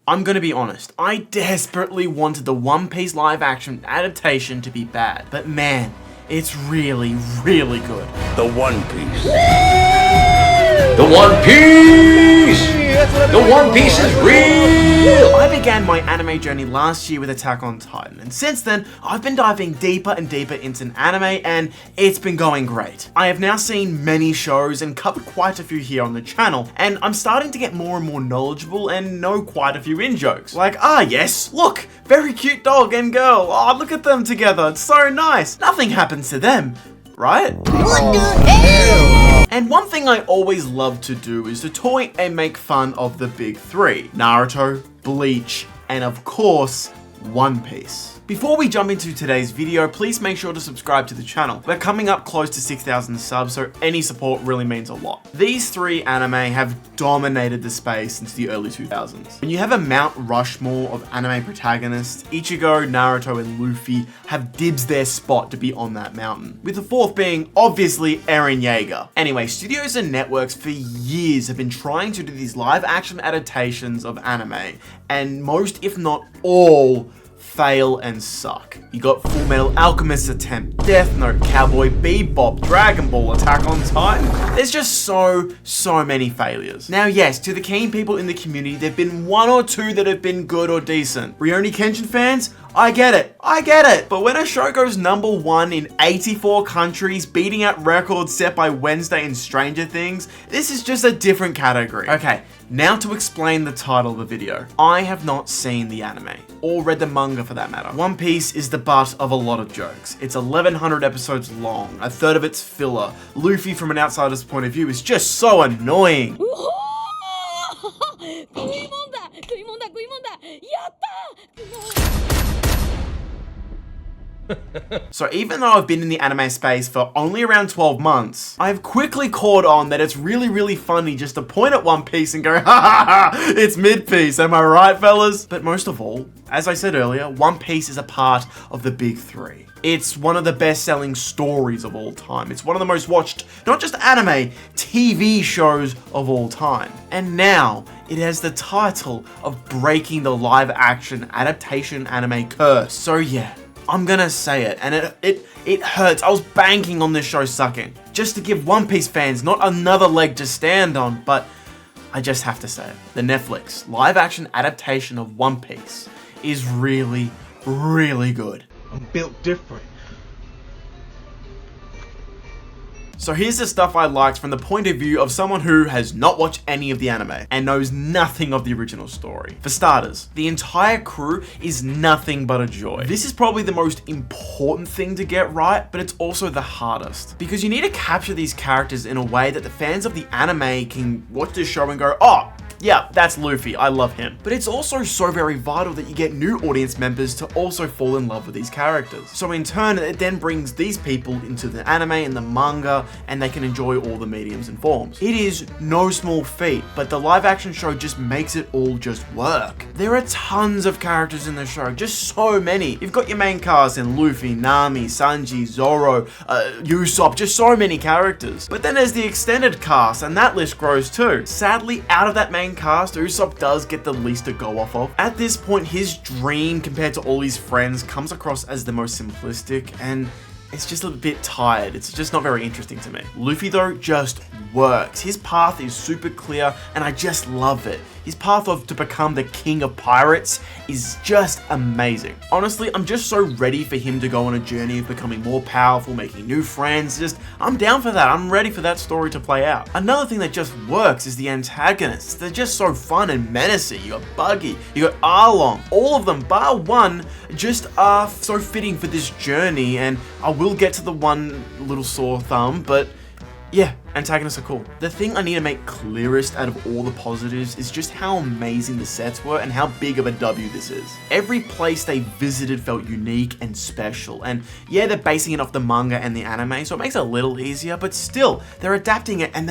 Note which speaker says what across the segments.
Speaker 1: I'm gonna be honest, I desperately wanted the One Piece live action adaptation to be bad, but man, it's really, really good.
Speaker 2: The One Piece. The One Piece! The One Piece is real!
Speaker 1: I began my anime journey last year with Attack on Titan, and since then, I've been diving deeper and deeper into anime, and it's been going great. I have now seen many shows and covered quite a few here on the channel, and I'm starting to get more and more knowledgeable and know quite a few in-jokes. Like, yes, look, very cute dog and girl, oh, look at them together, it's so nice. Nothing happens to them, right?
Speaker 3: What the hell?
Speaker 1: And one thing I always love to do is to toy and make fun of the big three: Naruto, Bleach, and of course, One Piece. Before we jump into today's video, please make sure to subscribe to the channel. We're coming up close to 6,000 subs, so any support really means a lot. These three anime have dominated the space since the early 2000s. When you have a Mount Rushmore of anime protagonists, Ichigo, Naruto, and Luffy have dibs their spot to be on that mountain, with the fourth being obviously Eren Yeager. Anyway, studios and networks for years have been trying to do these live action adaptations of anime, and most, if not all, fail and suck. You got Full Metal Alchemist's attempt, Death Note, Cowboy Bebop, Dragon Ball, Attack on Titan. There's just so many failures. Now yes, to the keen people in the community, there've been one or two that have been good or decent. Rurouni Kenshin fans, I get it. But when a show goes #1 in 84 countries, beating out records set by Wednesday and Stranger Things, this is just a different category. Okay, now to explain the title of the video. I have not seen the anime, or read the manga for that matter. One Piece is the butt of a lot of jokes. It's 1,100 episodes long, a third of it's filler. Luffy, from an outsider's point of view, is just so annoying. So even though I've been in the anime space for only around 12 months, I've quickly caught on that it's really funny just to point at One Piece and go, ha ha ha, it's mid-piece, am I right, fellas? But most of all, as I said earlier, One Piece is a part of the big three. It's one of the best-selling stories of all time. It's one of the most watched, not just anime, TV shows of all time. And now, it has the title of breaking the live-action adaptation anime curse. So yeah, I'm gonna say it, and it hurts. I was banking on this show sucking, just to give One Piece fans not another leg to stand on, but I just have to say it. The Netflix live-action adaptation of One Piece is really good.
Speaker 4: I'm built different.
Speaker 1: So here's the stuff I liked from the point of view of someone who has not watched any of the anime and knows nothing of the original story. For starters, the entire crew is nothing but a joy. This is probably the most important thing to get right, but it's also the hardest, because you need to capture these characters in a way that the fans of the anime can watch this show and go, oh, yeah, that's Luffy, I love him. But it's also so very vital that you get new audience members to also fall in love with these characters. So in turn, it then brings these people into the anime and the manga, and they can enjoy all the mediums and forms. It is no small feat, but the live action show just makes it all just work. There are tons of characters in the show, just so many. You've got your main cast in Luffy, Nami, Sanji, Zoro, Usopp, just so many characters. But then there's the extended cast, and that list grows too. Sadly, out of that main cast, Usopp does get the least to go off of. At this point, his dream compared to all his friends comes across as the most simplistic, and it's just a bit tired. It's just not very interesting to me. Luffy though just works. His path is super clear and I just love it. His path to become the king of pirates is just amazing. Honestly, I'm just so ready for him to go on a journey of becoming more powerful, making new friends. I'm down for that. I'm ready for that story to play out. Another thing that just works is the antagonists. They're just so fun and menacing. You got Buggy, you got Arlong, all of them bar one just are so fitting for this journey, and I will get to the one little sore thumb, but yeah, antagonists are cool. The thing I need to make clearest out of all the positives is just how amazing the sets were and how big of a W this is. Every place they visited felt unique and special, and yeah, they're basing it off the manga and the anime, so it makes it a little easier, but still, they're adapting it and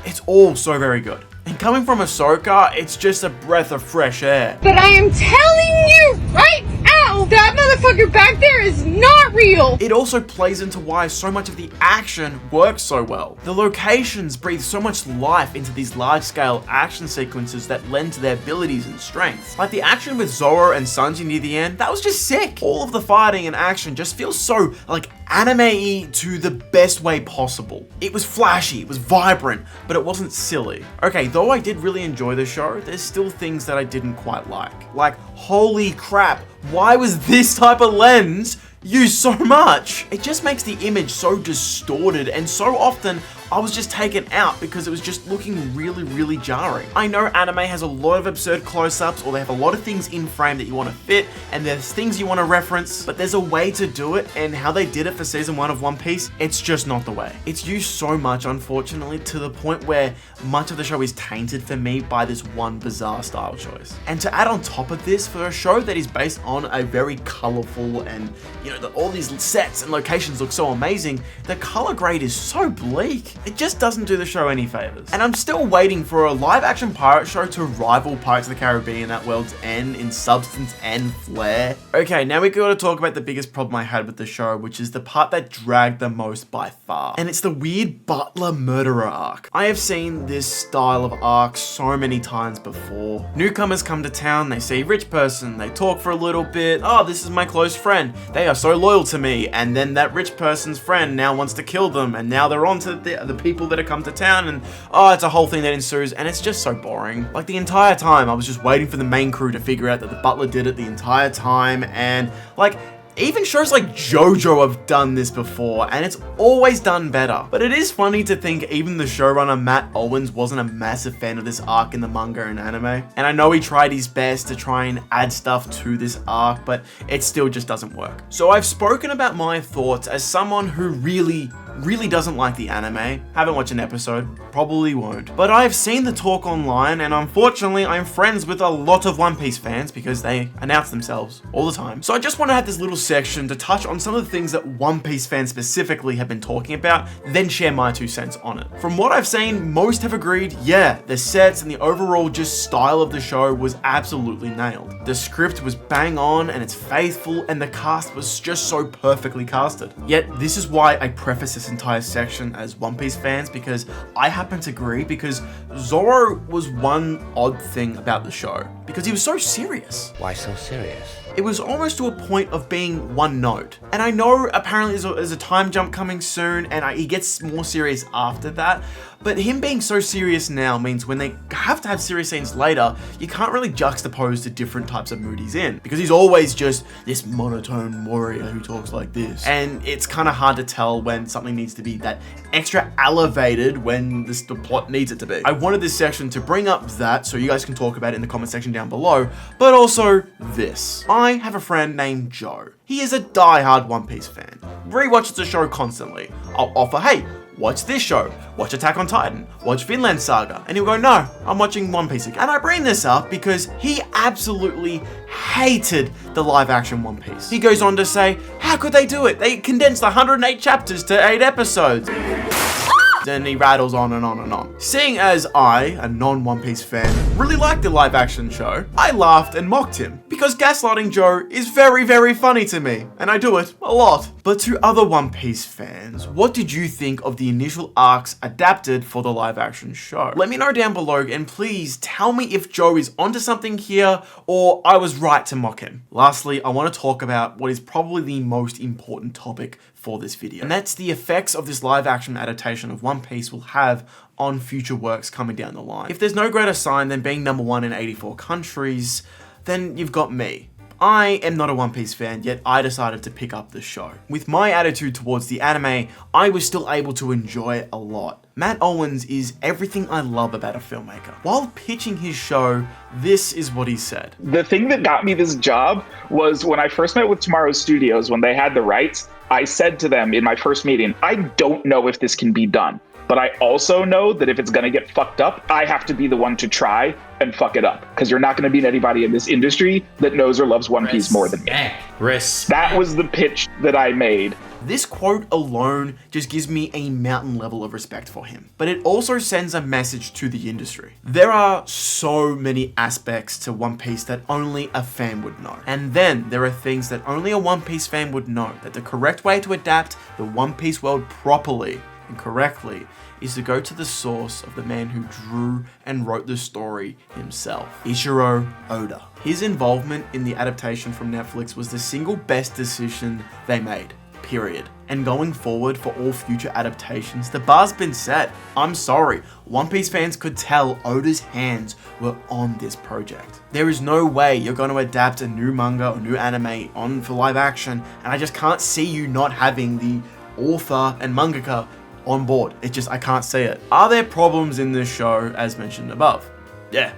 Speaker 1: it's all so very good. And coming from Ahsoka, it's just a breath of fresh air.
Speaker 3: But I am telling you right now, real! That motherfucker back there is not real!
Speaker 1: It also plays into why so much of the action works so well. The locations breathe so much life into these large-scale action sequences that lend to their abilities and strengths. Like the action with Zoro and Sanji near the end, that was just sick. All of the fighting and action just feels so, like, anime-y to the best way possible. It was flashy, it was vibrant, but it wasn't silly. Okay, though I did really enjoy the show, there's still things that I didn't quite like. Like, holy crap, why was this type of lens used so much? It just makes the image so distorted, and so often I was just taken out because it was just looking really, really jarring. I know anime has a lot of absurd close-ups, or they have a lot of things in frame that you want to fit, and there's things you want to reference, but there's a way to do it, and how they did it for season 1 of One Piece, it's just not the way. It's used so much, unfortunately, to the point where much of the show is tainted for me by this one bizarre style choice. And to add on top of this, for a show that is based on a very colorful and, you know, all these sets and locations look so amazing, the color grade is so bleak. It just doesn't do the show any favors. And I'm still waiting for a live action pirate show to rival Pirates of the Caribbean at World's End in substance and flair. Okay, now we gotta talk about the biggest problem I had with the show, which is the part that dragged the most by far. And it's the weird butler murderer arc. I have seen this style of arc so many times before. Newcomers come to town, they see a rich person, they talk for a little bit, oh, this is my close friend, they are so loyal to me, and then that rich person's friend now wants to kill them, and now they're on to the people that have come to town, and oh, it's a whole thing that ensues, and it's just so boring. Like, the entire time I was just waiting for the main crew to figure out that the butler did it the entire time, and like, even shows like JoJo have done this before, and it's always done better. But it is funny to think even the showrunner Matt Owens wasn't a massive fan of this arc in the manga and anime. And I know he tried his best to try and add stuff to this arc, but it still just doesn't work. So I've spoken about my thoughts as someone who really doesn't like the anime. Haven't watched an episode, probably won't. But I've seen the talk online, and unfortunately I'm friends with a lot of One Piece fans because they announce themselves all the time. So I just want to have this little section to touch on some of the things that One Piece fans specifically have been talking about, then share my 2 cents on it. From what I've seen, most have agreed, yeah, the sets and the overall just style of the show was absolutely nailed. The script was bang on, and it's faithful, and the cast was just so perfectly casted. Yet this is why I preface this entire section as One Piece fans, because I happen to agree, because Zoro was one odd thing about the show, because he was so serious.
Speaker 2: Why so serious?
Speaker 1: It was almost to a point of being one note. And I know apparently there's a time jump coming soon, and he gets more serious after that, but him being so serious now means when they have to have serious scenes later, you can't really juxtapose the different types of mood he's in, because he's always just this monotone warrior who talks like this. And it's kind of hard to tell when something needs to be that extra elevated when the plot needs it to be. I wanted this section to bring up that so you guys can talk about it in the comment section down below, but also this. I have a friend named Joe. He is a die-hard One Piece fan. Rewatches the show constantly. I'll offer, hey, watch this show, watch Attack on Titan, watch Vinland Saga, and he'll go, no, I'm watching One Piece again. And I bring this up because he absolutely hated the live action One Piece. He goes on to say, how could they do it? They condensed 108 chapters to 8 episodes. And he rattles on and on and on. Seeing as I, a non-One Piece fan, really liked the live action show, I laughed and mocked him, because gaslighting Joe is very, very funny to me, and I do it a lot. But to other One Piece fans, what did you think of the initial arcs adapted for the live action show? Let me know down below, and please tell me if Joe is onto something here, or I was right to mock him. Lastly, I want to talk about what is probably the most important topic for this video, and that's the effects of this live action adaptation of One Piece will have on future works coming down the line. If there's no greater sign than being #1 in 84 countries, then you've got me. I am not a One Piece fan, yet I decided to pick up the show. With my attitude towards the anime, I was still able to enjoy it a lot. Matt Owens is everything I love about a filmmaker. While pitching his show, this is what he said.
Speaker 4: The thing that got me this job was when I first met with Tomorrow Studios, when they had the rights, I said to them in my first meeting, I don't know if this can be done, but I also know that if it's going to get fucked up, I have to be the one to try and fuck it up, because you're not going to beat anybody in this industry that knows or loves One Piece more than me.
Speaker 2: Respect.
Speaker 4: That was the pitch that I made.
Speaker 1: This quote alone just gives me a mountain level of respect for him. But it also sends a message to the industry. There are so many aspects to One Piece that only a fan would know. And then there are things that only a One Piece fan would know, that the correct way to adapt the One Piece world properly and correctly is to go to the source of the man who drew and wrote the story himself, Eiichiro Oda. His involvement in the adaptation from Netflix was the single best decision they made, period. And going forward for all future adaptations, the bar's been set. I'm sorry, One Piece fans could tell Oda's hands were on this project. There is no way you're going to adapt a new manga or new anime on for live action, and I just can't see you not having the author and mangaka on board. I can't see it. Are there problems in this show as mentioned above? Yeah,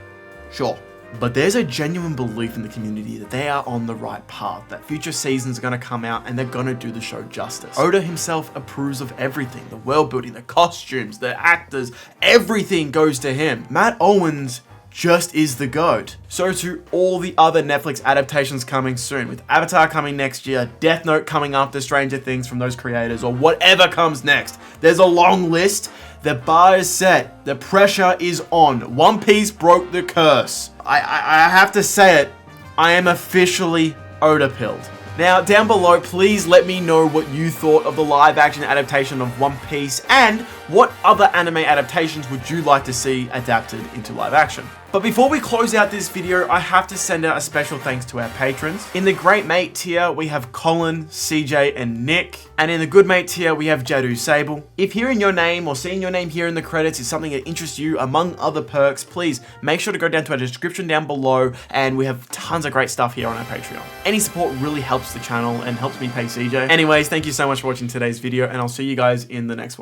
Speaker 1: sure. But there's a genuine belief in the community that they are on the right path, that future seasons are going to come out and they're going to do the show justice. Oda himself approves of everything, the world building, the costumes, the actors, everything goes to him. Matt Owens just is the GOAT. So to all the other Netflix adaptations coming soon, with Avatar coming next year, Death Note coming after Stranger Things from those creators, or whatever comes next, there's a long list. The bar is set. The pressure is on. One Piece broke the curse. I have to say it. I am officially Oda-pilled. Now, down below, please let me know what you thought of the live-action adaptation of One Piece, and what other anime adaptations would you like to see adapted into live action. But before we close out this video, I have to send out a special thanks to our patrons. In the Great Mate tier, we have Colin, CJ, and Nick. And in the Good Mate tier, we have Jadu Sable. If hearing your name or seeing your name here in the credits is something that interests you, among other perks, please make sure to go down to our description down below, and we have tons of great stuff here on our Patreon. Any support really helps the channel and helps me pay CJ. Anyways, thank you so much for watching today's video, and I'll see you guys in the next one.